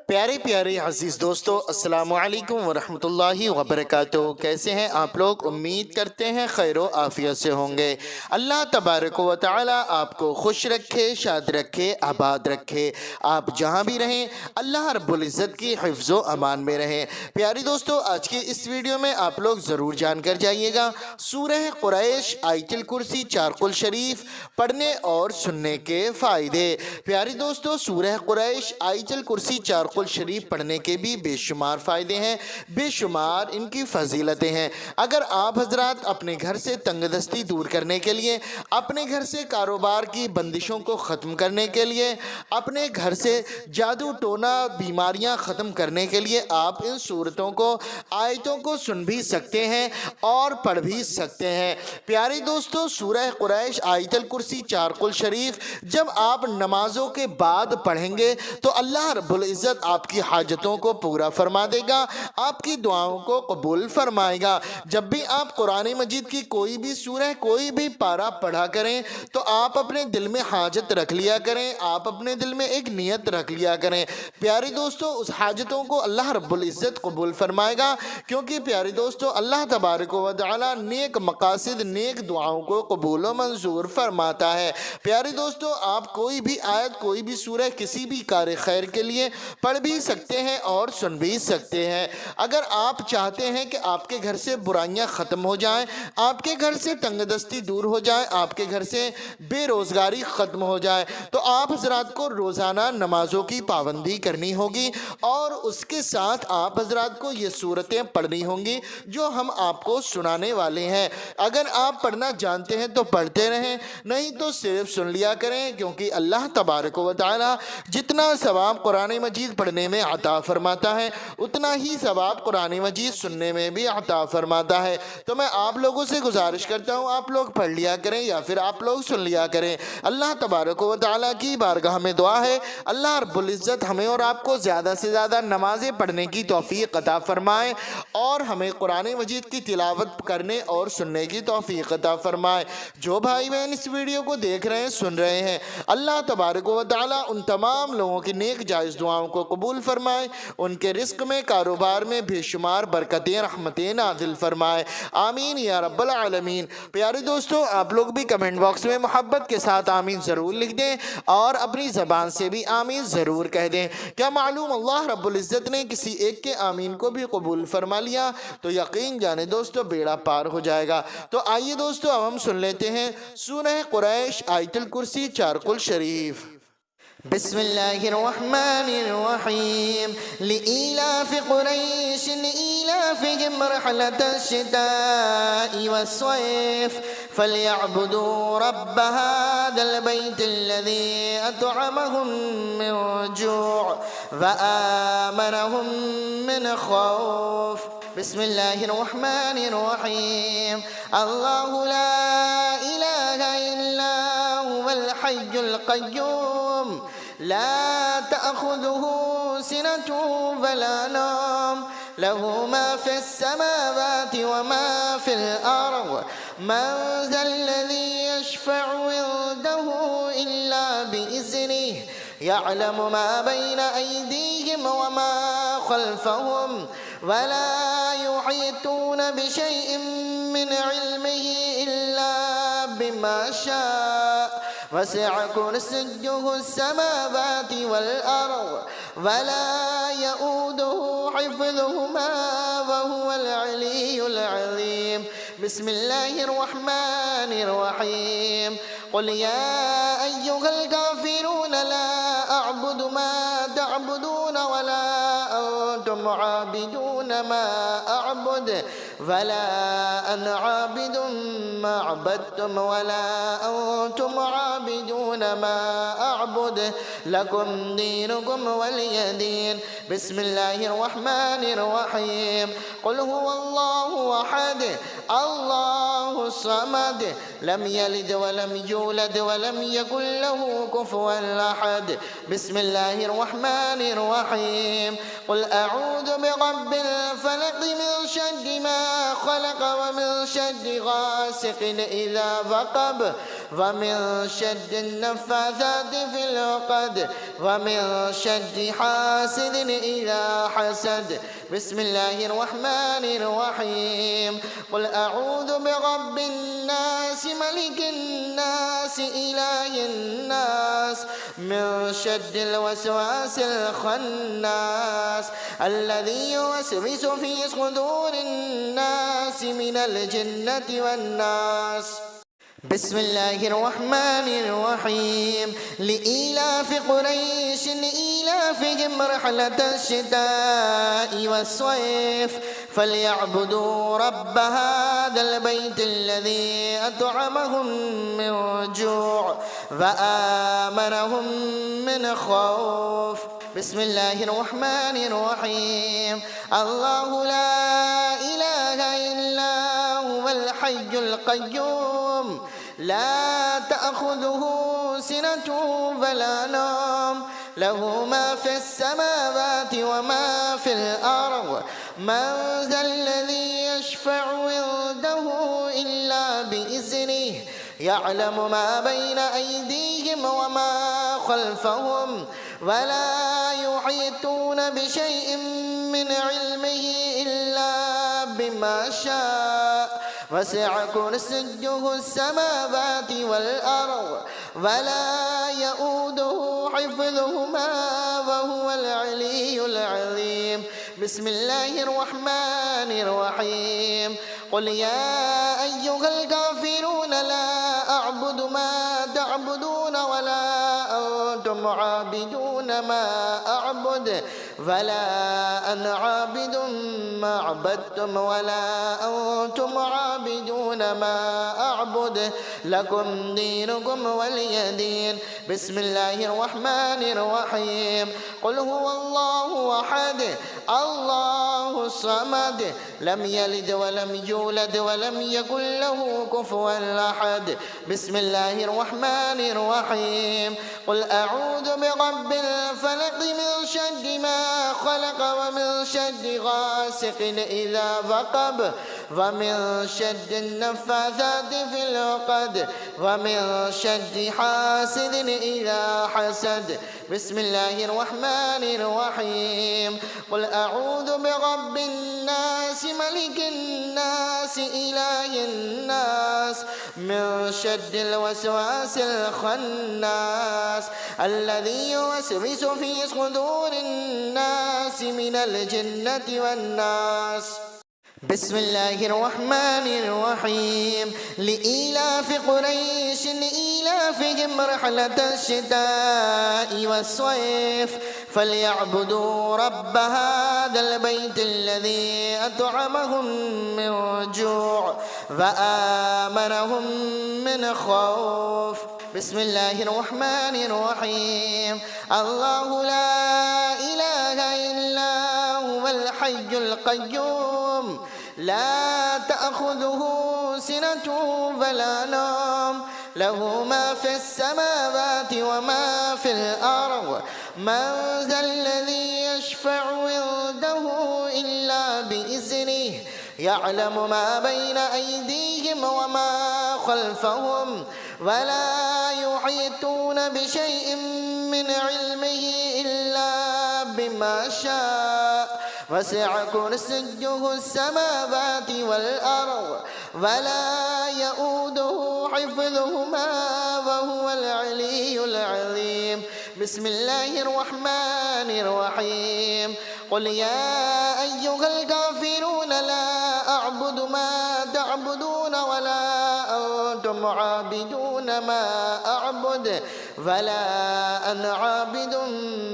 پیارے پیارے عزیز دوستو، السلام علیکم ورحمۃ اللہ وبرکاتہ۔ کیسے ہیں آپ لوگ؟ امید کرتے ہیں خیر و عافیت سے ہوں گے۔ اللہ تبارک و تعالی آپ کو خوش رکھے، شاد رکھے، آباد رکھے۔ آپ جہاں بھی رہیں اللہ رب العزت کی حفظ و امان میں رہیں۔ پیارے دوستو، آج کی اس ویڈیو میں آپ لوگ ضرور جان کر جائیے گا سورہ قریش، آیت الکرسی، چارقل شریف پڑھنے اور سننے کے فائدے۔ پیارے دوستو، سورہ قریش، آیت الکرسی، چارقل شریف پڑھنے کے بھی بے شمار فائدے ہیں، بے شمار ان کی فضیلتیں ہیں۔ اگر آپ حضرات اپنے گھر سے تنگ دستی دور کرنے کے لیے، اپنے گھر سے کاروبار کی بندشوں کو ختم کرنے کے لیے، اپنے گھر سے جادو ٹونا بیماریاں ختم کرنے کے لیے آپ ان صورتوں کو، آیتوں کو سن بھی سکتے ہیں اور پڑھ بھی سکتے ہیں۔ پیارے دوستو، سورہ قریش، آیت الکرسی، چارقل شریف جب آپ نمازوں کے بعد پڑھیں گے تو اللہ رب العزت آپ کی حاجتوں کو پورا فرما دے گا، آپ کی دعاؤں کو قبول فرمائے گا۔ جب بھی آپ قرآن مجید کی کوئی بھی سورہ، کوئی بھی پارہ پڑھا کریں تو آپ اپنے دل میں حاجت رکھ لیا کریں، آپ اپنے دل میں ایک نیت رکھ لیا کریں۔ پیارے دوستو، اس حاجتوں کو اللہ رب العزت قبول فرمائے گا، کیونکہ پیارے دوستو اللہ تبارک و تعالی نیک مقاصد، نیک دعاؤں کو قبول و منظور فرماتا ہے۔ پیارے دوستو، آپ کوئی بھی آیت، کوئی بھی سورہ کسی بھی کار خیر کے لیے پڑھ بھی سکتے ہیں اور سن بھی سکتے ہیں۔ اگر آپ چاہتے ہیں کہ آپ کے گھر سے برائیاں ختم ہو جائیں، آپ کے گھر سے تنگ دستی دور ہو جائے، آپ کے گھر سے بے روزگاری ختم ہو جائے، تو آپ حضرات کو روزانہ نمازوں کی پابندی کرنی ہوگی اور اس کے ساتھ آپ حضرات کو یہ سورتیں پڑھنی ہوں گی جو ہم آپ کو سنانے والے ہیں۔ اگر آپ پڑھنا جانتے ہیں تو پڑھتے رہیں، نہیں تو صرف سن لیا کریں، کیونکہ اللہ تبارک و تعالی جتنا ثواب قرآن مجید پڑھنے میں عطا فرماتا ہے اتنا ہی ثواب قرآن مجید سننے میں بھی عطا فرماتا ہے۔ تو میں آپ لوگوں سے گزارش کرتا ہوں، آپ لوگ پڑھ لیا کریں یا پھر آپ لوگ سن لیا کریں۔ اللہ تبارک و تعالیٰ کی بارگاہ میں دعا ہے اللہ رب العزت ہمیں اور آپ کو زیادہ سے زیادہ نمازیں پڑھنے کی توفیق عطا فرمائے اور ہمیں قرآن مجید کی تلاوت کرنے اور سننے کی توفیق عطا فرمائے۔ جو بھائی بہن اس ویڈیو کو دیکھ رہے ہیں، سن رہے ہیں، اللہ تبارک و تعالیٰ ان تمام لوگوں کی نیک جائز دعاؤں کو قبول فرمائے، ان کے رزق میں، کاروبار میں بے شمار برکتیں، رحمتیں نازل فرمائے، آمین یا رب العالمین۔ پیارے دوستو، آپ لوگ بھی کمنٹ باکس میں محبت کے ساتھ آمین ضرور لکھ دیں اور اپنی زبان سے بھی آمین ضرور کہہ دیں۔ کیا معلوم اللہ رب العزت نے کسی ایک کے آمین کو بھی قبول فرما لیا تو یقین جانے دوستو بیڑا پار ہو جائے گا۔ تو آئیے دوستو، اب ہم سن لیتے ہیں سورہ قریش، آیت الکرسی، چارقل شریف۔ بسم اللہ الرحمن الرحیم لإیلاف قریش إیلافهم رحلة الشتاء والصيف فليعبدوا رب هذا البيت الذي أطعمهم من جوع وآمنهم من خوف۔ بسم اللہ الرحمن الرحیم اللہ لا الہ الا هو الحي القيوم لا تأخذه سنة ولا نوم له ما في السماوات وما في الأرض من ذا الذي يشفع عنده إلا بإذنه يعلم ما بين أيديهم وما خلفهم ولا يحيطون بشيء من علمه إلا بما شاء وسع كرسيه السماوات والأرض ولا يؤوده حفظهما وهو العلي العظيم۔ بسم الله الرحمن الرحيم قل يا أيها الكافرون لا أعبد ما تعبدون ولا أنتم عابدون ما أعبد ولا أنا عابد ما عبدتم ولا أنتم عابدون ما أعبد لكم دينكم ولي دين۔ بسم الله الرحمن الرحيم قل هو الله أحد الله الصمد لم يلد ولم يولد ولم يكن له كفوا أحد۔ بسم الله الرحمن الرحيم قل أعوذ برب الفلق من شر ما خلق ومن شر غاسق إذا وقب ومن شر النفاثات في العقد ومن شر حاسد إذا حسد. بسم الله الرحمن الرحيم. قل أعوذ برب الناس ملك الناس إله الناس من شر الوسواس الخناس الذي يوسوس في صدور الناس من الجنة والناس. بسم الله الرحمن الرحيم. لإيلاف قريش إيلافهم رحلة الشتاء والصيف فليعبدوا رب هذا البيت الذي أطعمهم من جوع وآمنهم من خوف. بسم الله الرحمن الرحيم. الله لا إله إلا هو الحي القيوم لا تأخذه سنة ولا نوم له ما في السماوات وما في الأرض. من ذا الذي يشفع عنده إلا بإذنه يعلم ما بين أيديهم وما خلفهم ولا يحيطون بشيء من علمه إلا بما شاء وسع كرسيه السماوات والأرض ولا يؤوده حفظهما وهو العلي العظيم. بسم الله الرحمن الرحيم. قل يا أيها الكافرون لا أعبد ما تعبدون ولا أنتم عابدون ما أعبد ولا أنا عابد ما عبدتم ولا أنتم عابدون ما أعبد لكم دينكم ولي دين. بسم الله الرحمن الرحيم. قل هو الله أحد الله الصمد لم يلد ولم يولد ولم يكن له كفوا أحد. بسم الله الرحمن الرحيم. قل أعوذ برب الفلق من شر ما خلق ومن شر غاسق إذا وقب ومن شر النفاثات في العقد ومن شر حاسد إذا حسد. بسم الله الرحمن الرحيم. قل أعوذ برب الناس ملك الناس إله الناس من شر الوسواس الخناس الذي يوسوس في صدور الناس من الجنة والناس. بسم الله الرحمن الرحيم. لإيلاف قريش إيلافهم رحلة الشتاء والصيف فليعبدوا رب هذا البيت الذي أطعمهم من جوع وآمنهم من خوف. بسم الله الرحمن الرحيم. الله لا إله إلا هو الحي القيوم لا تأخذه سنة ولا نوم له ما في السماوات وما في الأرض. من ذا الذي يشفع عنده إلا بإذنه يعلم ما بين أيديهم وما خلفهم ولا يحيطون بشيء من علمه إلا بما شاء وسع كرسيه السماوات والأرض ولا يؤوده حفظهما وهو العلي العظيم. بسم الله الرحمن الرحيم. قل يا أيها الكافرون لا أعبد ما تعبدون ولا أنتم عابدون ما أعبد ولا أنا عابد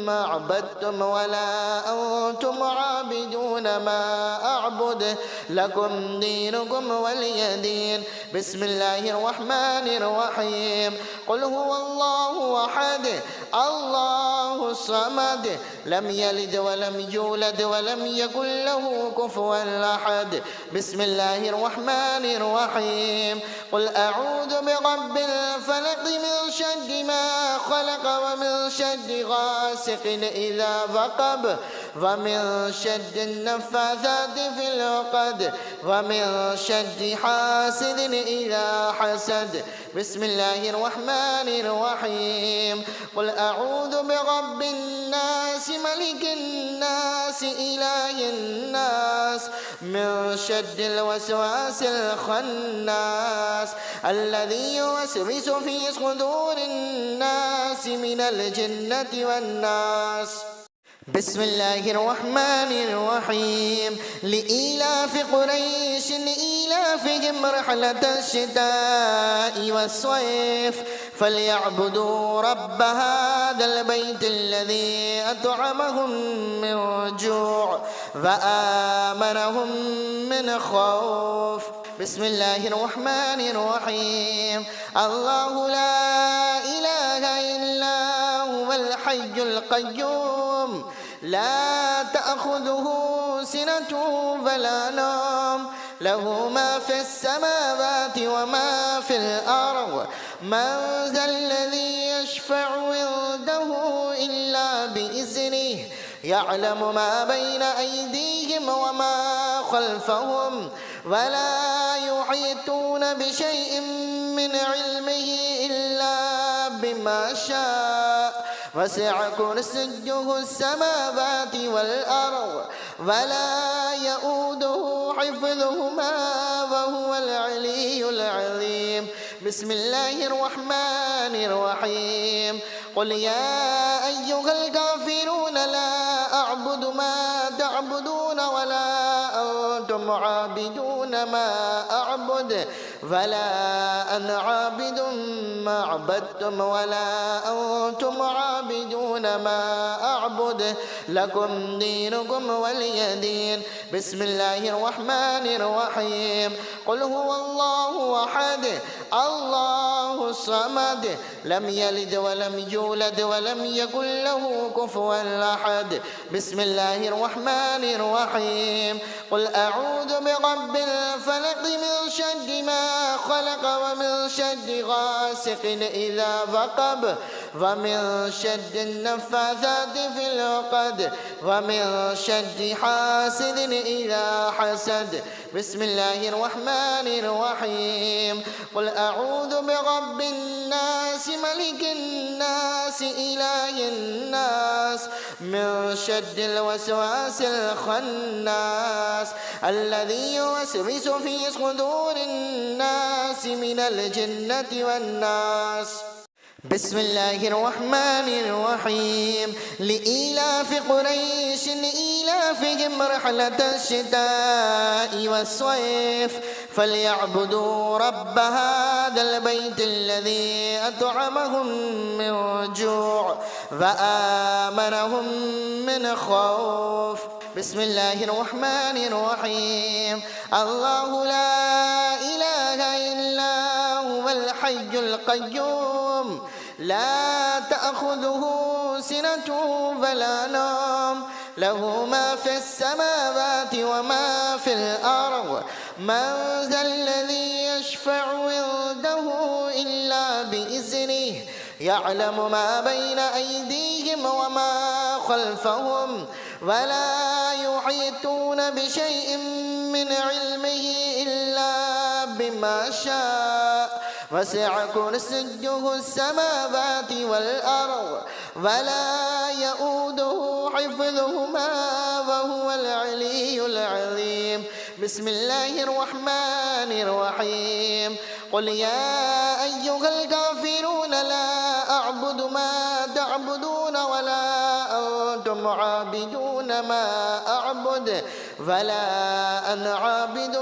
ما عبدتم ولا أنتم عابدون ما أعبد لكم دينكم ولي دين. بسم الله الرحمن الرحيم. قل هو الله أحد الله الصمد لم يلد ولم يولد ولم يكن له كفوا أحد. بسم الله الرحمن الرحيم. قل أعوذ برب الفلق من شر ما خلق ومن شر غاسق إذا وقب ومن شر النفاثات في العقد ومن شر حاسد إذا حسد. بسم الله الرحمن الرحيم. قل أعوذ برب الناس ملك الناس إله الناس من شر الوسواس الخناس الذي يوسوس في صدور الناس من الجنة والناس. بسم الله الرحمن الرحيم. لإيلاف قريش لإيلافهم رحلة الشتاء والصيف فليعبدوا رب هذا البيت الذي أطعمهم من جوع وآمنهم من خوف. بسم الله الرحمن الرحيم. الله لا إله إلا هو الحي القيوم لا تأخذه سنة ولا نوم له ما في السماوات وما في الأرض من ذا الذي يشفع عنده إلا بإذنه يعلم ما بين أيديهم وما خلفهم ولا يحيطون بشيء من علمه إلا بما شاء وسع كرسيه السماوات والأرض ولا يؤوده حفظهما وهو العلي العظيم. بسم الله الرحمن الرحيم. قل يا أيها الكافرون لا أعبد ما تعبدون ولا أنتم عابدون ما أعبد ولا أنا عابد ما عبدتم ولا أنتم عابدون ما أعبد لكم دينكم ولي دين. بسم الله الرحمن الرحيم. قل هو الله أحد الله الصمد لم يلد ولم يولد ولم يكن له كفوا أحد. بسم الله الرحمن الرحيم. قل أعوذ برب الفلق من شر ما خلق ومن شر غاسق إذا وقب ومن شر النفاثات في العقد ومن شر حاسد إذا حسد. بسم الله الرحمن الرحيم. قل أعوذ برب الناس ملك الناس إله الناس من شر الوسواس الخناس الذي يوسوس في صدور الناس من الجنة والناس. بسم الله الرحمن الرحيم. لإيلاف قريش لإيلافهم رحلة الشتاء والصيف فليعبدوا رب هذا البيت الذي أطعمهم من جوع وآمنهم من خوف. بسم الله الرحمن الرحيم. الله لا إله إلا هو الحي القيوم لا تأخذه سنة ولا نوم له ما في السماوات وما في الأرض من ذا الذي يشفع عنده إلا بإذنه يعلم ما بين أيديهم وما خلفهم ولا يحيطون بشيء من علمه إلا بما شاء وسع كرسيه السماوات والأرض ولا يؤوده حفظهما وهو العلي العظيم. بسم الله الرحمن الرحيم. قل يا أيها الكافرون لا أعبد ما تعبدون ولا أنتم عابدون ما أعبد ولا أنا عابد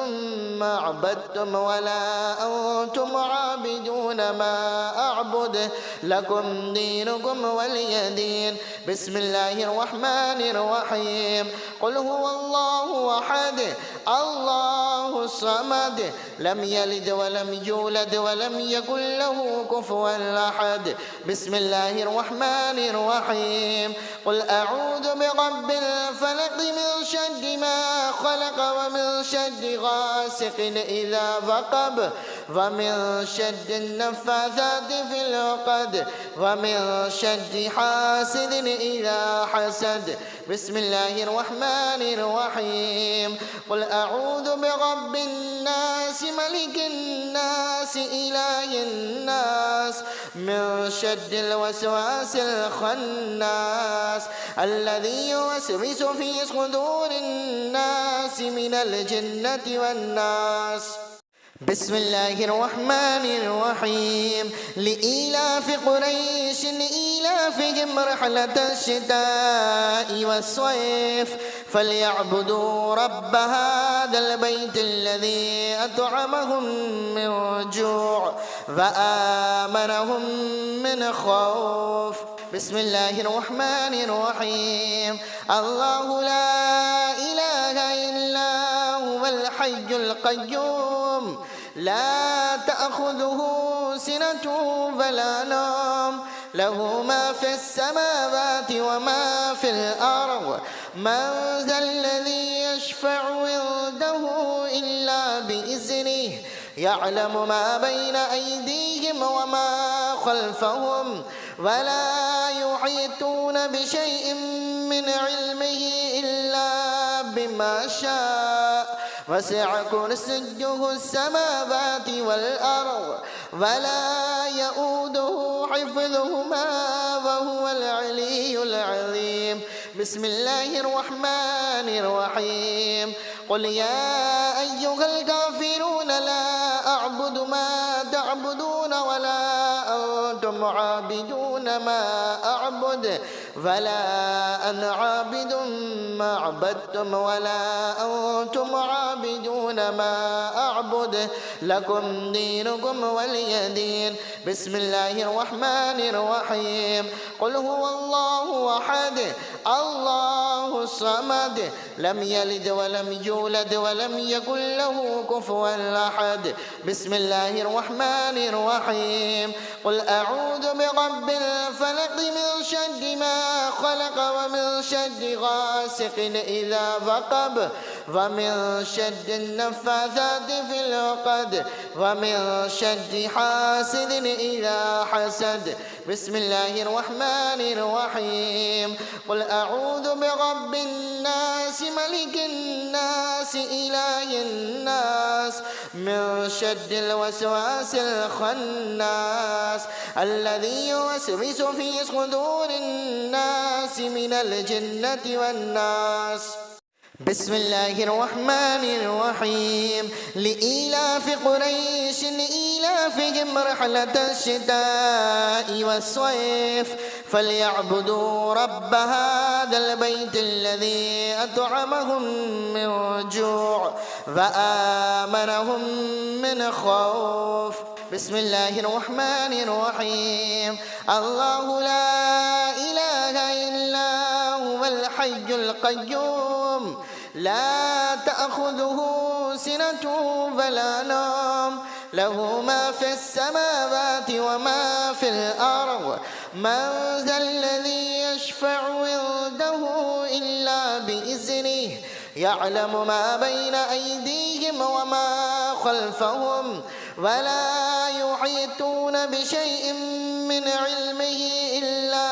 ما عبدتم ولا أنتم عابدون ما أعبد لكم دينكم ولي دين. بسم الله الرحمن الرحيم. قل هو الله أحد الله الصمد لم يلد ولم يولد ولم يكن له كفوا أحد. بسم الله الرحمن الرحيم. قل أعوذ برب الفلق من شر ما خلق ومن شر غاسق إذا وقب ومن شر النفاثات في العقد ومن شر حاسد إذا حسد. بسم الله الرحمن الرحيم. قل أعوذ برب الناس ملك الناس إله الناس من شر الوسواس الخناس الذي يوسوس في صدور الناس من الجنة والناس. بسم الله الرحمن الرحيم. لإيلاف قريش إيلافهم رحلة الشتاء والصيف فليعبدوا رب هذا البيت الذي أطعمهم من جوع وآمنهم من خوف. بسم الله الرحمن الرحيم. الله لا إله إلا هو الحي القيوم لا تأخذه سنة ولا نوم له ما في السماوات وما في الأرض من ذا الذي يشفع عنده إلا بإذنه يعلم ما بين أيديهم وما خلفهم ولا يحيطون بشيء من علمه إلا بما شاء وسع كرسيه السماوات والأرض ولا يؤوده حفظهما وهو العلي العظيم. بسم الله الرحمن الرحيم. قل يا أيها الكافرون لا أعبد ما تعبدون ولا أنتم عابدون ما أعبد ولا أنا عابد ما عبدتم ولا أنتم عابدون ما أعبد لكم دينكم ولي دين. بسم الله الرحمن الرحيم. قل هو الله أحد الله الصمد لم يلد ولم يولد ولم يكن له كفوا أحد. بسم الله الرحمن الرحيم. قل أعوذ برب الفلق من شر ما خلق ومن شر غاسق إذا وقب ومن شر النفاثات في العقد ومن شر حاسد إذا حسد. بسم الله الرحمن الرحيم. قل أعوذ برب الناس ملك الناس إله الناس من شر الوسواس الخناس الذي يوسوس في صدور الناس من الجنة والناس. بسم الله الرحمن الرحيم. لإيلاف قريش إيلافهم رحلة الشتاء والصيف فليعبدوا رب هذا البيت الذي أطعمهم من جوع وآمنهم من خوف. بسم الله الرحمن الرحيم. الله لا إله إلا هو الحي القيوم لا تأخذه سنة ولا نوم له ما في السماوات وما في الأرض من ذا الذي يشفع عنده إلا بإذنه يعلم ما بين أيديهم وما خلفهم ولا يحيطون بشيء من علمه إلا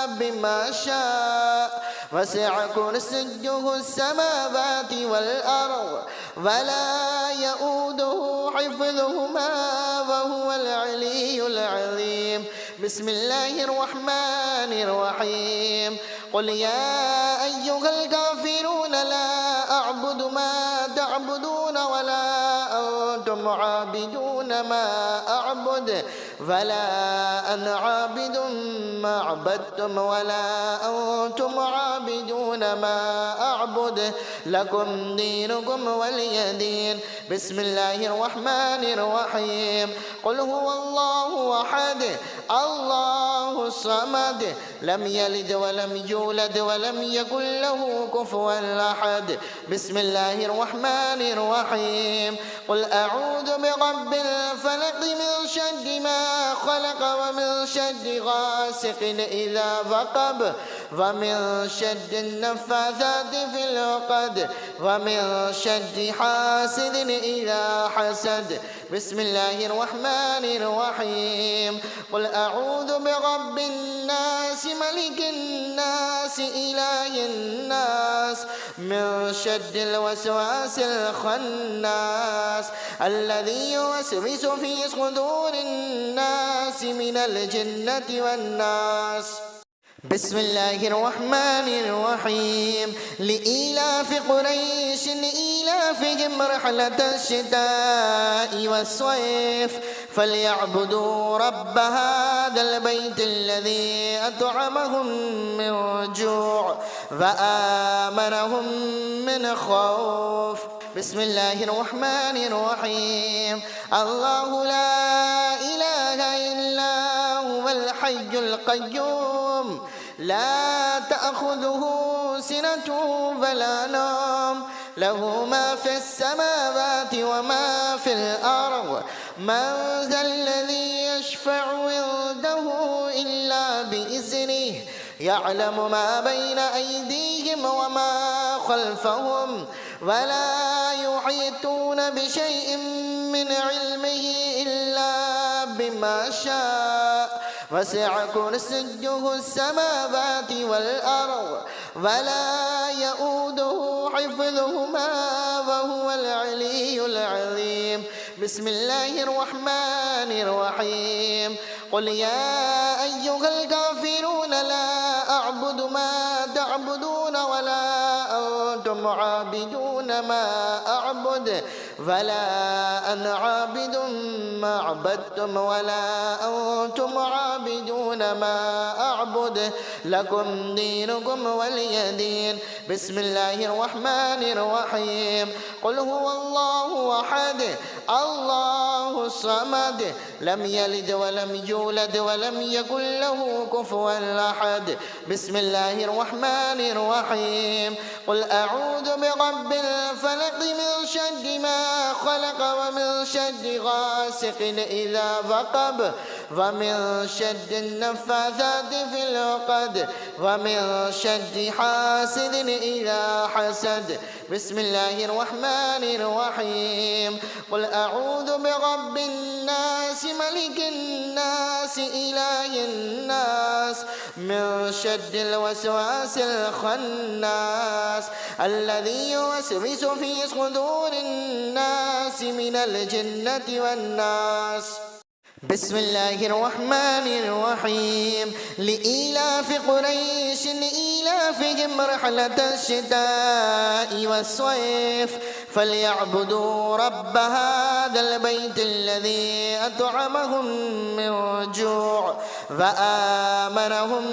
بما شاء وسع كرسيه السماوات والأرض ولا يؤوده حفظهما وهو العلي العظيم. بسم الله الرحمن الرحيم. قل يا أيها الكافرون لا أعبد ما تعبدون ولا أنتم عابدون ما أعبد ولا أنا عابد ما عبدتم ولا أنتم عابدون ما أعبد لكم دينكم ولي دين. بسم الله الرحمن الرحيم. قل هو الله أحد الله الصمد لم يلد ولم يولد ولم يكن له كفوا أحد. بسم الله الرحمن الرحيم. قل أعوذ برب الفلق من شر ما خلق ومن شر غاسق إذا وقب ومن شر النفاثات في العقد ومن شر حاسد إذا حسد. بسم الله الرحمن الرحيم. قل أعوذ برب الناس ملك الناس إله الناس من شر الوسواس الخناس الذي يوسوس في صدور الناس من الجنة والناس. بسم الله الرحمن الرحيم. لإيلاف قريش إيلافهم رحلة الشتاء والصيف فليعبدوا رب هذا البيت الذي أطعمهم من جوع وآمنهم من خوف. بسم الله الرحمن الرحيم. الله لا إله إلا هو الحي القيوم لا تأخذه سنة ولا نوم له ما في السماوات وما في الأرض من ذا الذي يشفع عنده إلا بإذنه يعلم ما بين أيديهم وما خلفهم ولا يحيطون بشيء من علمه إلا بما شاء وسع كرسيه السماوات والأرض ولا يؤوده حفظهما وهو العلي العظيم. بسم الله الرحمن الرحيم. قل يا أيها الكافرون لا أعبد ما تعبدون ولا أنتم عابدون ما أعبد ولا أنا عابد ما عبدتم ولا أنتم عابدون ما أعبد لكم دينكم ولي دين. بسم الله الرحمن الرحيم. قل هو الله أحد الله الصمد لم يلد ولم يولد ولم يكن له كفوا أحد. بسم الله الرحمن الرحيم. قل أعوذ برب الفلق من شر ما خلق ومن شر غاسق إذا وقب ومن شر النفاثات في العقد ومن شر حاسد إذا حسد. بسم الله الرحمن الرحيم. قل أعوذ برب الناس ملك الناس إله الناس من شر الوسواس الخناس الذي يوسوس في صدور الناس من الجنة والناس. بسم الله الرحمن الرحيم. لإيلاف قريش إيلافهم رحلة الشتاء والصيف فليعبدوا رب هذا البيت الذي أطعمهم من جوع وآمنهم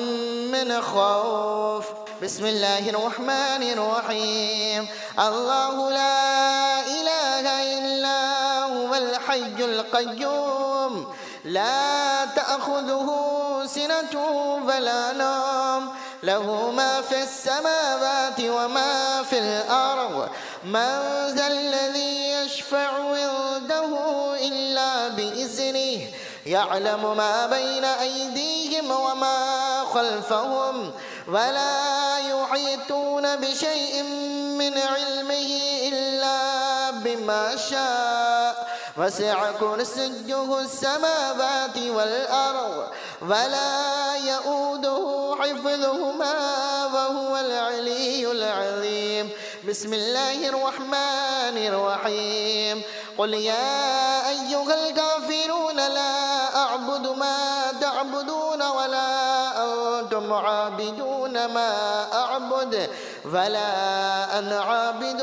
من خوف. بسم الله الرحمن الرحيم. الله لا إله إلا هو الحي القيوم لا تأخذه سنة ولا نوم له ما في السماوات وما في الأرض من ذا الذي يشفع عنده إلا بإذنه يعلم ما بين أيديهم وما خلفهم ولا يحيطون بشيء من علمه إلا بما شاء وسع كرسيه السماوات والأرض ولا يؤوده حفظهما وهو العلي العظيم. بسم الله الرحمن الرحيم. قل يا أيها الكافرون لا أعبد ما تعبدون ولا أنتم عابدون ما أعبد ولا أنا عابد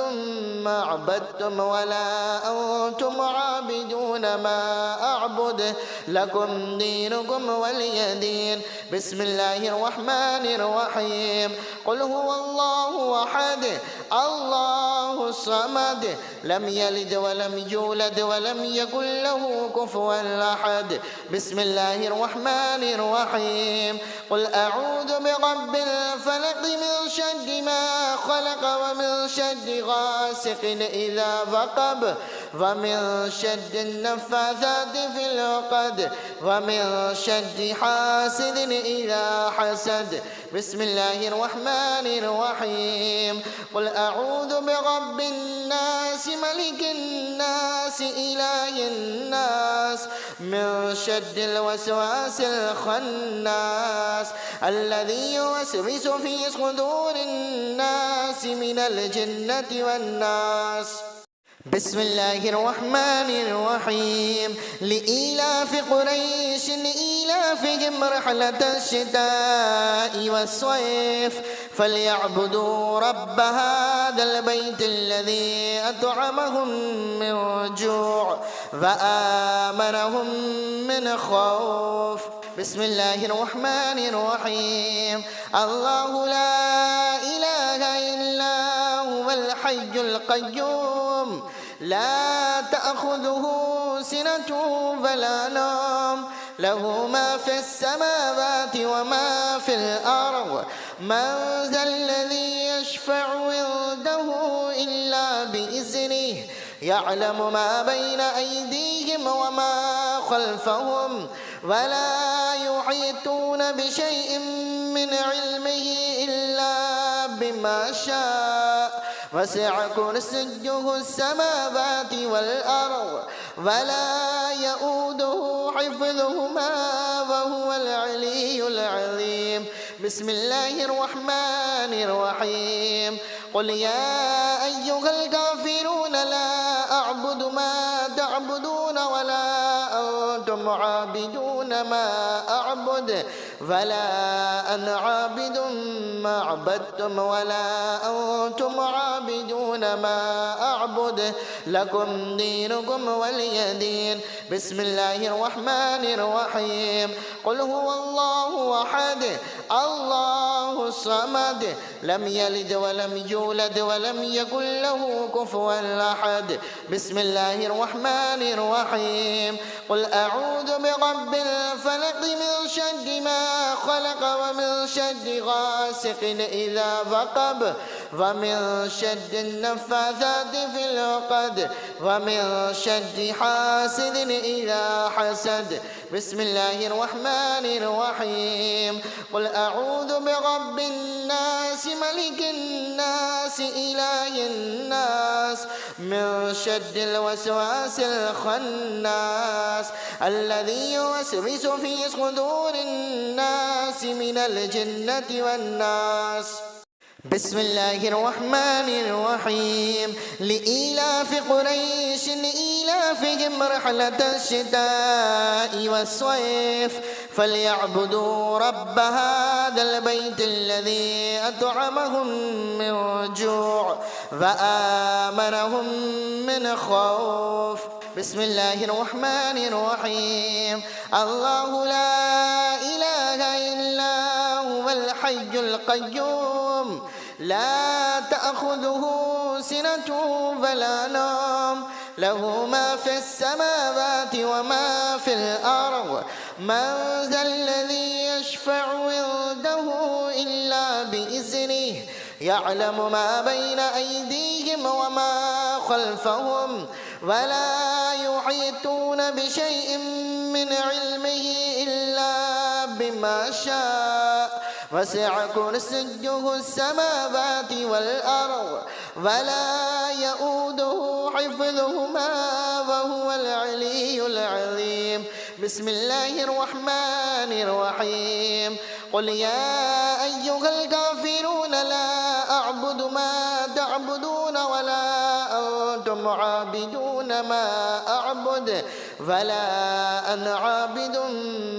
ما عبدتم ولا أنتم عابدون ما أعبد لكم دينكم ولي دين. بسم الله الرحمن الرحيم. قل هو الله أحد الله الصمد لم يلد ولم يولد ولم يكن له كفوا أحد. بسم الله الرحمن الرحيم. قل أعوذ برب الفلق من شر ما خلق ومن شر غاسق إذا وقب ومن شر النفاثات في العقد ومن شر حاسد إذا حسد. بسم الله الرحمن الرحيم. قل أعوذ برب الناس ملك الناس إله الناس من شر الوسواس الخناس الذي يوسوس في صدور الناس من الجنة والناس. بسم الله الرحمن الرحيم. لإيلاف قريش إيلافهم رحلة الشتاء والصيف فليعبدوا رب هذا البيت الذي أطعمهم من جوع وآمنهم من خوف. بسم الله الرحمن الرحيم. الله لا إله إلا هو الحي القيوم لا تأخذه سنة ولا نوم له ما في السماوات وما في الأرض. من ذا الذي يشفع عنده إلا بإذنه يعلم ما بين أيديهم وما خلفهم ولا يحيطون بشيء من علمه إلا بما شاء وسع كرسيه السماوات والأرض ولا يؤوده حفظهما وهو العلي العظيم. بسم الله الرحمن الرحيم. قل يا أيها الكافرون لا أعبد ما تعبدون ولا أنتم عابدون ما أعبد ولا أنا عابد ما عبدتم ولا أنتم عابدون ما أعبد لكم دينكم ولي دين. بسم الله الرحمن الرحيم. قل هو الله أحد الله الصمد لم يلد ولم يولد ولم يكن له كفوا أحد. بسم الله الرحمن الرحيم. قل أعوذ برب الفلق من شر ما خلق ومن شر غاسق إذا وقب ومن شر النفاثات في العقد ومن شر حاسد إذا حسد. بسم الله الرحمن الرحيم. قل أعوذ برب الناس ملك الناس إله الناس من شر الوسواس الخناس الذي يوسوس في صدور الناس من الجنة والناس. بسم الله الرحمن الرحيم. لإيلاف قريش إيلافهم رحلة الشتاء والصيف فليعبدوا رب هذا البيت الذي أطعمهم من جوع وآمنهم من خوف. بسم الله الرحمن الرحيم. الله لا إله إلا هو الحي القيوم لا تأخذه سنة ولا نوم له ما في السماوات وما في الأرض. من ذا الذي يشفع عنده إلا بإذنه يعلم ما بين أيديهم وما خلفهم ولا يحيطون بشيء من علمه إلا بما شاء وسع كرسيه السماوات والأرض ولا يؤوده حفظهما وهو العلي العظيم. بسم الله الرحمن الرحيم. قل يا أيها الكافرون لا أعبد ما تعبدون ولا أنتم عابدون ما أعبد ولا أنا عابد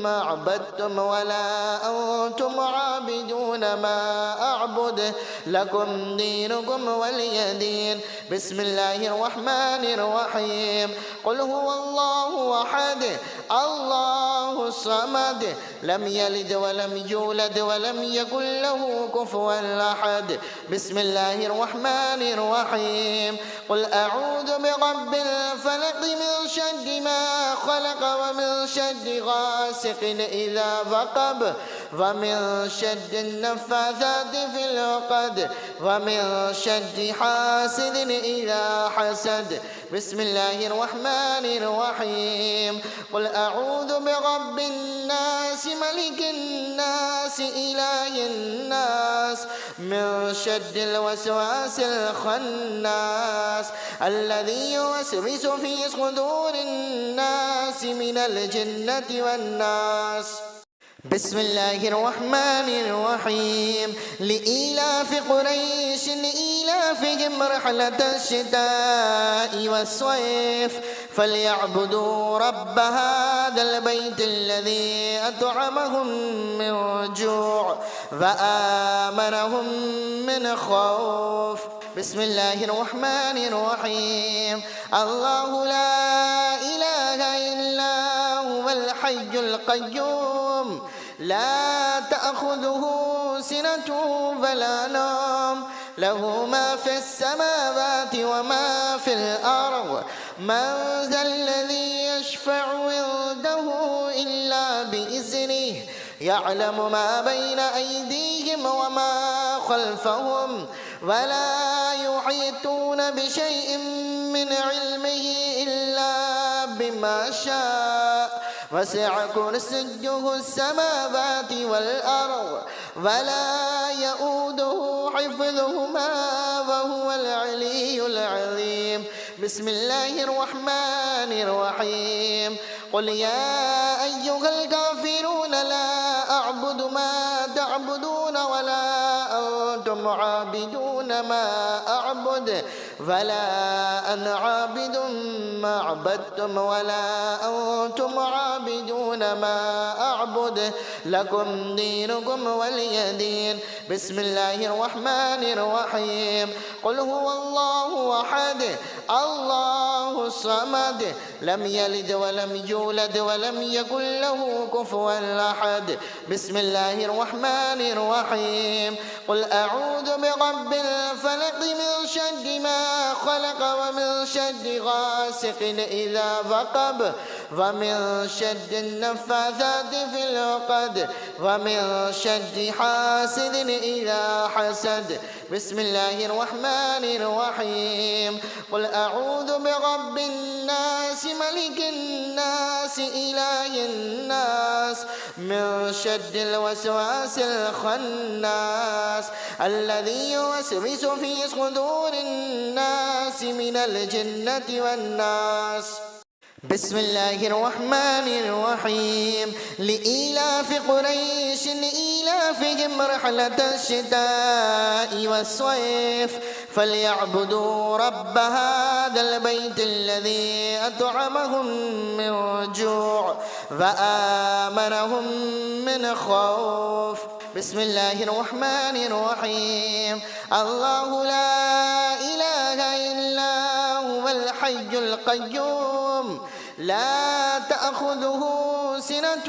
ما عبدتم ولا أنتم عابدون ما أعبد لكم دينكم ولي دين. بسم الله الرحمن الرحيم. قل هو الله أحد الله الصمد لم يلد ولم يولد ولم يكن له كفوا أحد. بسم الله الرحمن الرحيم. قل أعوذ برب الفلق من شر ما خلق ومن شر غاسق إذا وقب ومن شر النفاثات في العقد ومن شر حاسد إذا حسد. بسم الله الرحمن الرحيم. قل أعوذ برب الناس ملك الناس إله الناس من شر الوسواس الخناس الذي يوسوس في صدور الناس من الجنة والناس. بسم الله الرحمن الرحيم. لإيلاف قريش لإيلافهم رحلة الشتاء والصيف فليعبدوا رب هذا البيت الذي أطعمهم من جوع وآمنهم من خوف. بسم الله الرحمن الرحيم. الله لا إله إلا هو الحي القيوم لا تأخذه سنة ولا نوم له ما في السماوات وما في الأرض. من ذا الذي يشفع عنده إلا بإذنه يعلم ما بين أيديهم وما خلفهم ولا يحيطون بشيء من علمه إلا بما شاء وسع كرسيه السماوات والأرض ولا يؤوده حفظهما وهو العلي العظيم. بسم الله الرحمن الرحيم. قل يا أيها الكافرون لا أعبد ما تعبدون ولا أنتم عابدون ما أعبد ولا أنا عابد ما عبدتم ولا أنتم عابدون ما أعبد لكم دينكم ولي دين. بسم الله الرحمن الرحيم. قل هو الله أحد الله الصمد لم يلد ولم يولد ولم يكن له كفوا أحد. بسم الله الرحمن الرحيم. قل أعوذ برب الفلق من شر ما خلق ومن شر غاسق إذا وقب ومن شر النفاثات في العقد ومن شر حاسد إذا حسد. بسم الله الرحمن الرحيم. قل أعوذ برب الناس ملك الناس إله الناس من شر الوسواس الخناس الذي يوسوس في صدور الناس من الجنة والناس. بسم الله الرحمن الرحيم. لإيلاف قريش لإيلافهم رحلة الشتاء والصيف فليعبدوا رب هذا البيت الذي أطعمهم من جوع وآمنهم من خوف. بسم الله الرحمن الرحيم. الله لا إله إلا هو الحي القيوم لا تأخذه سنة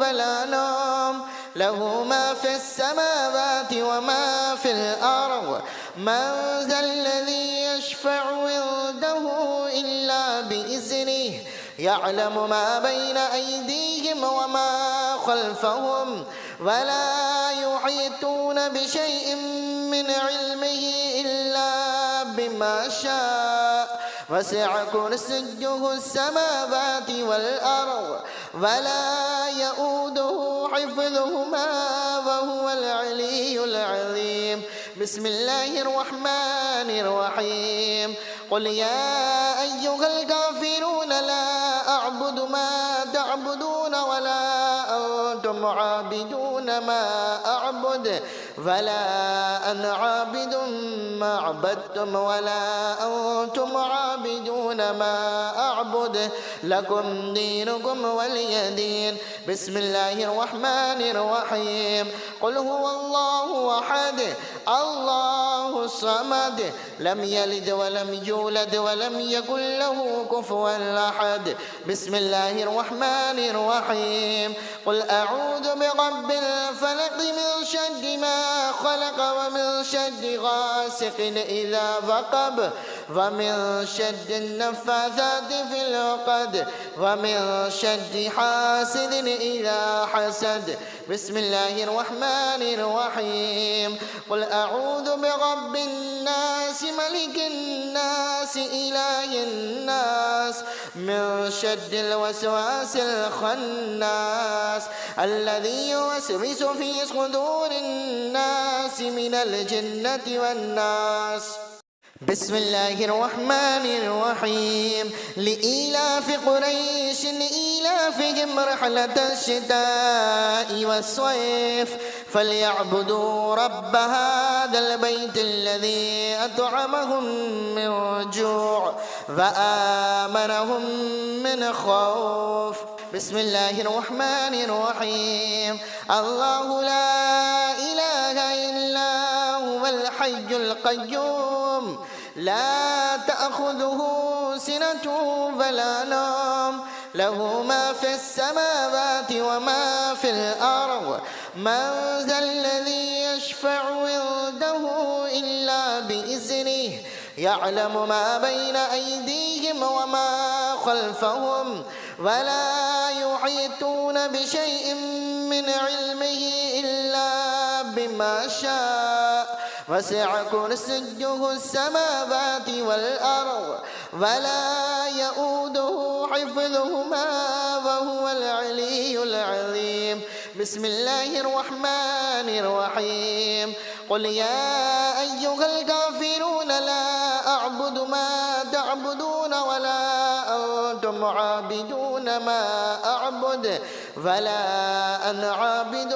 ولا نوم له ما في السماوات وما في الأرض. من ذا الذي يشفع عنده إلا بإذنه يعلم ما بين أيديهم وما خلفهم ولا يحيطون بشيء من علمه إلا بما شاء وسع كرسيه السماوات والأرض ولا يؤوده حفظهما وهو العلي العظيم. بسم الله الرحمن الرحيم. قل يا أيها الكافرون لا أعبد ما تعبدون ولا أنتم عابدون ما أعبد ولا أنا عابد ما عبدتم ولا أنتم عابدون ما أعبد لكم دينكم ولي دين. بسم الله الرحمن الرحيم. قل هو الله أحد الله الصمد لم يلد ولم يولد ولم يكن له كفوا أحد. بسم الله الرحمن الرحيم. قل أعوذ برب الفلق من شر ما خلق ومن شر غاسق إذا وقب ومن شر النفاثات في العقد ومن شر حاسد إذا حسد. بسم الله الرحمن الرحيم. قل أعوذ برب الناس ملك الناس إله الناس من شر الوسواس الخناس الذي يوسوس في صدور الناس من الجنة والناس. بسم الله الرحمن الرحيم. لإيلاف قريش إيلافهم رحلة الشتاء والصيف فليعبدوا رب هذا البيت الذي أطعمهم من جوع وآمنهم من خوف. بسم الله الرحمن الرحيم. الله لا إله إلا هو الحي القيوم لا تأخذه سنة ولا نوم له ما في السماوات وما في الأرض من ذا الذي يشفع عنده إلا بإذنه يعلم ما بين أيديهم وما خلفهم ولا يحيطون بشيء من علمه إلا بما شاء وسع كرسيه السماوات والأرض ولا يؤوده حفظهما وهو العلي العظيم. بسم الله الرحمن الرحيم. قل يا أيها الكافرون لا أعبد ما تعبدون ولا أنتم عابدون ما أعبد ولا أنا عابد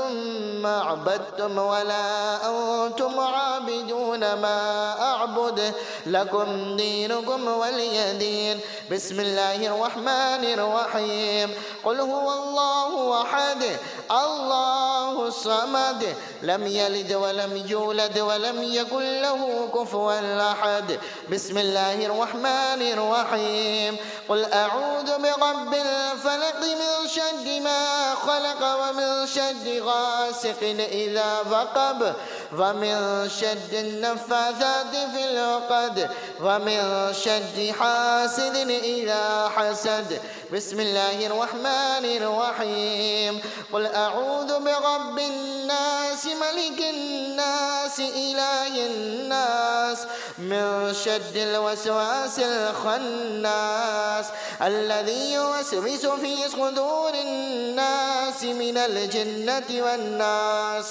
ما عبدتم ولا أنتم عابدون ما أعبد لكم دينكم ولي دين. بسم الله الرحمن الرحيم. قل هو الله أحد الله الصمد لم يلد ولم يولد ولم يكن له كفوا أحد. بسم الله الرحمن الرحيم. قل أعوذ برب الفلق من شر ما خلق ومن شر غاسق إذا وقب ومن شر النفاثات في العقد ومن شر حاسد إذا حسد. بسم الله الرحمن الرحيم. قل أعوذ برب الناس ملك الناس إله الناس من شر الوسواس الخناس الذي يوسوس في صدور الناس من الجنة والناس.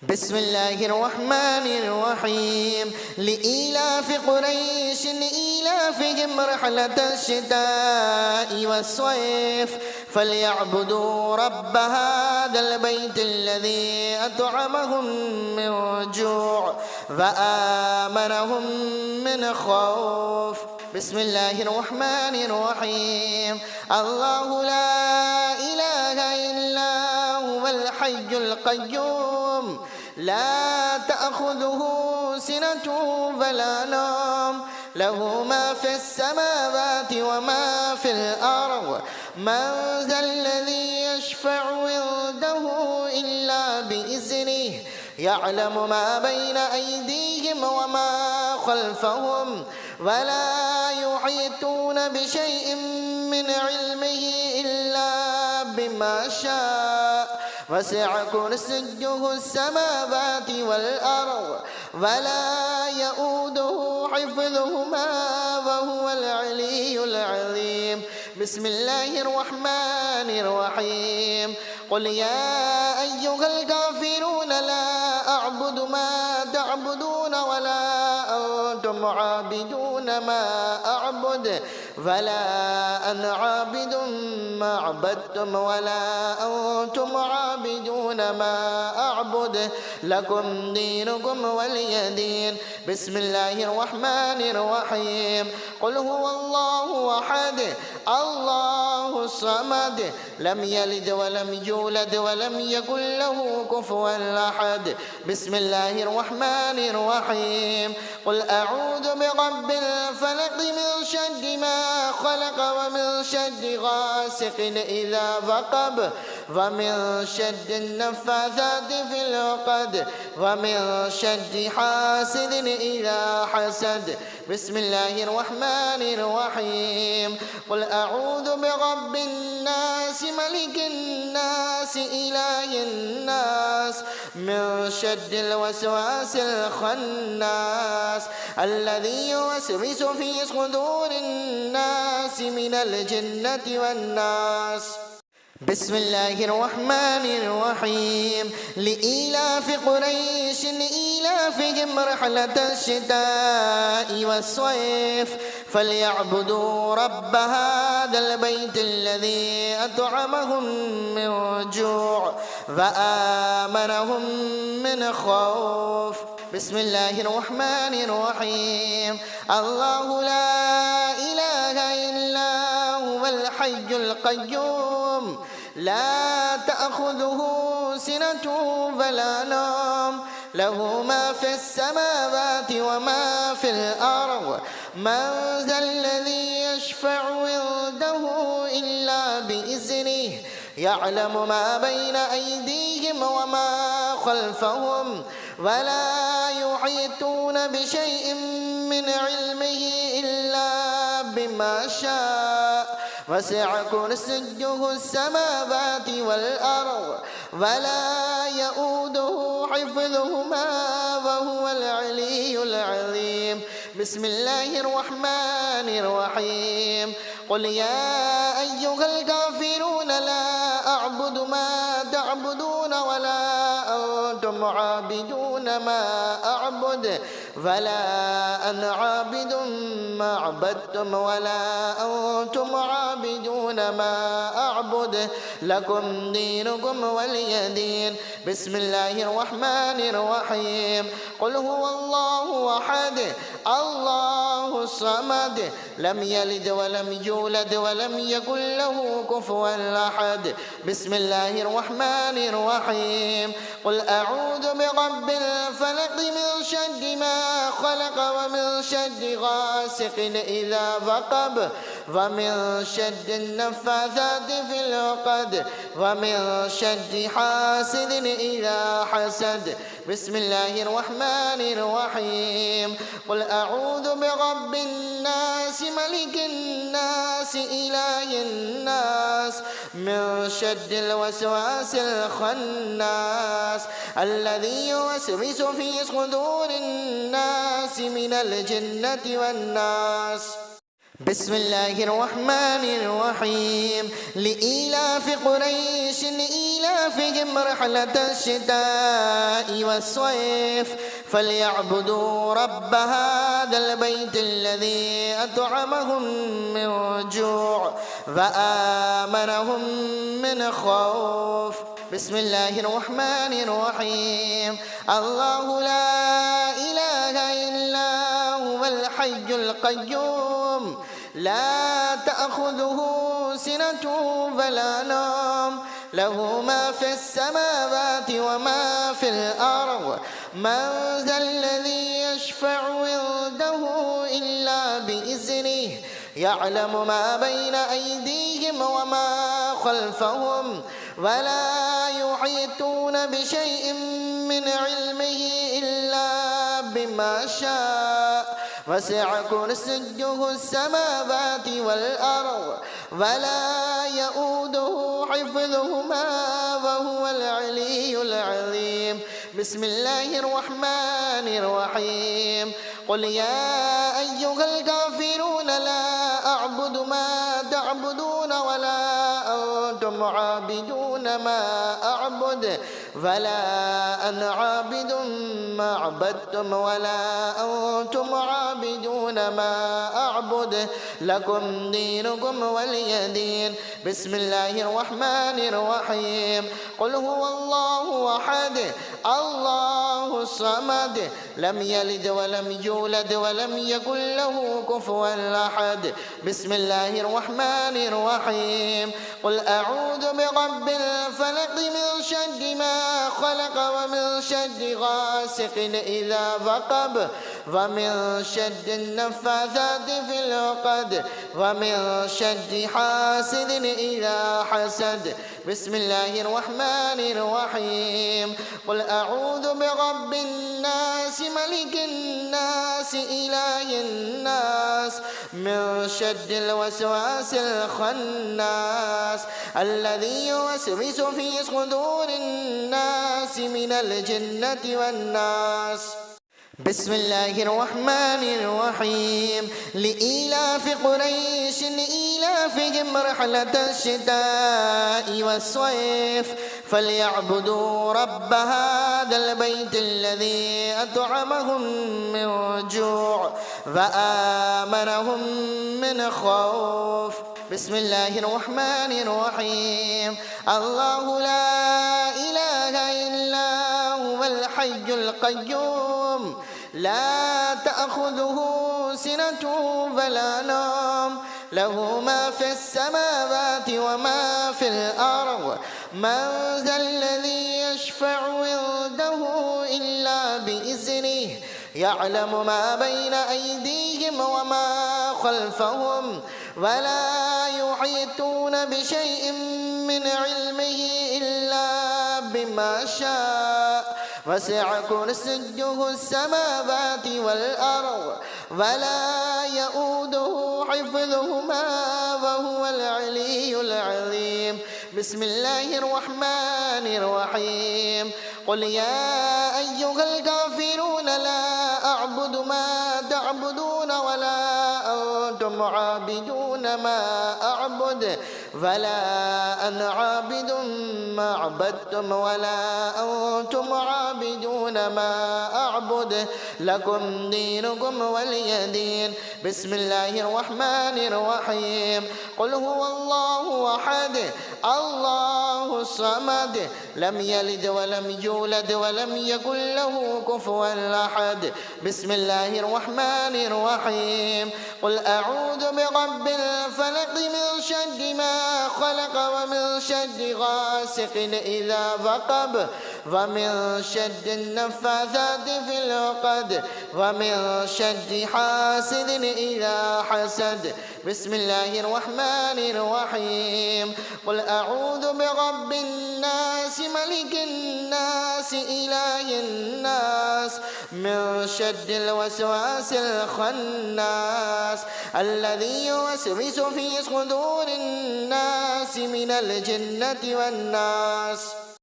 بسم الله الرحمن الرحيم. لإيلاف قريش إيلافهم رحلة الشتاء والصيف فليعبدوا رب هذا البيت الذي أطعمهم من جوع وآمنهم من خوف. بسم الله الرحمن الرحيم. الله لا إله إلا هو الحي القيوم لا تأخذه سنة ولا نوم له ما في السماوات وما في الأرض من ذا الذي يشفع عنده إلا بإذنه يعلم ما بين أيديهم وما خلفهم ولا يحيطون بشيء من علمه إلا بما شاء وسع كرسيه السماوات والأرض ولا يؤوده حفظهما وهو العلي العظيم. بسم الله الرحمن الرحيم. قل يا أيها الكافرون لا أعبد ما تعبدون ولا أنتم عابدون ما أعبد ولا أنا عابد ما عبدتم ولا أنتم عابدون ما أعبد لكم دينكم ولي دين. بسم الله الرحمن الرحيم. قل هو الله أحد الله الصمد لم يلد ولم يولد ولم يكن له كفوا أحد. بسم الله الرحمن الرحيم. قل أعوذ برب الفلق من شر ما خلق ومن شر غاسق إذا وقب ومن شر النفاثات في العقد ومن شر حاسد إذا حسد. بسم الله الرحمن الرحيم. قل أعوذ برب الناس ملك الناس إله الناس من شر الوسواس الخناس الذي يوسوس في صدور الناس من الجنة والناس. بسم الله الرحمن الرحيم. لإيلاف قريش إيلافهم رحلة الشتاء والصيف فليعبدوا رب هذا البيت الذي أطعمهم من جوع وآمنهم من خوف. بسم الله الرحمن الرحيم. الله لا إله إلا هو الحي القيوم لا تأخذه سنة ولا نوم له ما في السماوات وما في الأرض من ذا الذي يشفع عنده إلا بإذنه يعلم ما بين أيديهم وما خلفهم ولا يحيطون بشيء من علمه إلا بما شاء وسع كرسيه السماوات والأرض ولا يؤوده حفظهما وهو العلي العظيم. بسم الله الرحمن الرحيم. قل يا أيها الكافرون لا أعبد ما تعبدون ولا أنتم عابدون ما أعبد ولا أنا عابد ما عبدتم ولا أنتم عابدون ما أعبد لكم دينكم ولي دين. بسم الله الرحمن الرحيم. قل هو الله أحد الله الصمد لم يلد ولم يولد ولم يكن له كفوا أحد. بسم الله الرحمن الرحيم. قل أعوذ برب الفلق من شر ما خلق ومن شر غاسق إذا وقب ومن شر النفاثات في العقد ومن شر حاسد إذا حسد. بسم الله الرحمن الرحيم. قل أعوذ برب الناس ملك الناس إله الناس من شر الوسواس الخناس الذي يوسوس في صدور الناس من الجنة والناس. بسم الله الرحمن الرحيم. لإيلاف قريش إيلافهم رحلة الشتاء والصيف فليعبدوا رب هذا البيت الذي أطعمهم من جوع وآمنهم من خوف. بسم الله الرحمن الرحيم. الله لا إله إلا هو الحي القيوم لا تأخذه سنة ولا نوم له ما في السماوات وما في الأرض من ذا الذي يشفع عنده إلا بإذنه يعلم ما بين أيديهم وما خلفهم ولا يحيطون بشيء من علمه إلا بما شاء وسع كرسيه السماوات والأرض ولا يؤوده حفظهما وهو العلي العظيم. بسم الله الرحمن الرحيم. قل يا أيها الكافرون لا أعبد ما تعبدون ولا أنتم عابدون ما أعبد ولا أنا عابد ما عبدتم ولا أنتم عابدون ما أعبد لكم دينكم ولي دين. بسم الله الرحمن الرحيم. قل هو الله أحد الله الصمد لم يلد ولم يولد ولم يكن له كفوا أحد. بسم الله الرحمن الرحيم. قل أعوذ برب الفلق من شر ما خلق ومن شر غاسق إذا وقب ومن شر النفاثات في العقد ومن شر حاسد إذا حسد. بسم الله الرحمن الرحيم. قل أعوذ برب الناس ملك الناس إله الناس من شر الوسواس الخناس الذي يوسوس في صدور الناس من الجنة والناس. بسم الله الرحمن الرحيم. لإيلاف قريش إيلافهم رحلة الشتاء والصيف فليعبدوا رب هذا البيت الذي أطعمهم من جوع وآمنهم من خوف. بسم الله الرحمن الرحيم. الله لا إله إلا هو الحي القيوم لا تأخذه سنة ولا نوم له ما في السماوات وما في الأرض. من ذا الذي يشفع عنده إلا بإذنه يعلم ما بين أيديهم وما خلفهم ولا يحيطون بشيء من علمه إلا بما شاء وسع كرسيه السماوات والأرض ولا يؤوده حفظهما وهو العلي العظيم. بسم الله الرحمن الرحيم. قل يا أيها الكافرون لا أعبد ما تعبدون ولا أنتم عابدون ما أعبد ولا أنا عابد ما عبدتم ولا أنتم عابدون ما أعبد لكم دينكم ولي دين. بسم الله الرحمن الرحيم. قل هو الله أحد الله الصمد لم يلد ولم يولد ولم يكن له كفوا أحد. بسم الله الرحمن الرحيم. قل أعوذ برب الفلق من شر ما خلق ومن شر غاسق إذا وقب ومن شر النفاثات في العقد ومن شر حاسد إذا حسد. بسم الله الرحمن الرحيم. قل أعوذ برب الناس ملك الناس إله الناس من شر الوسواس الخناس الذي يوسوس في صدور الناس من الجنة والناس.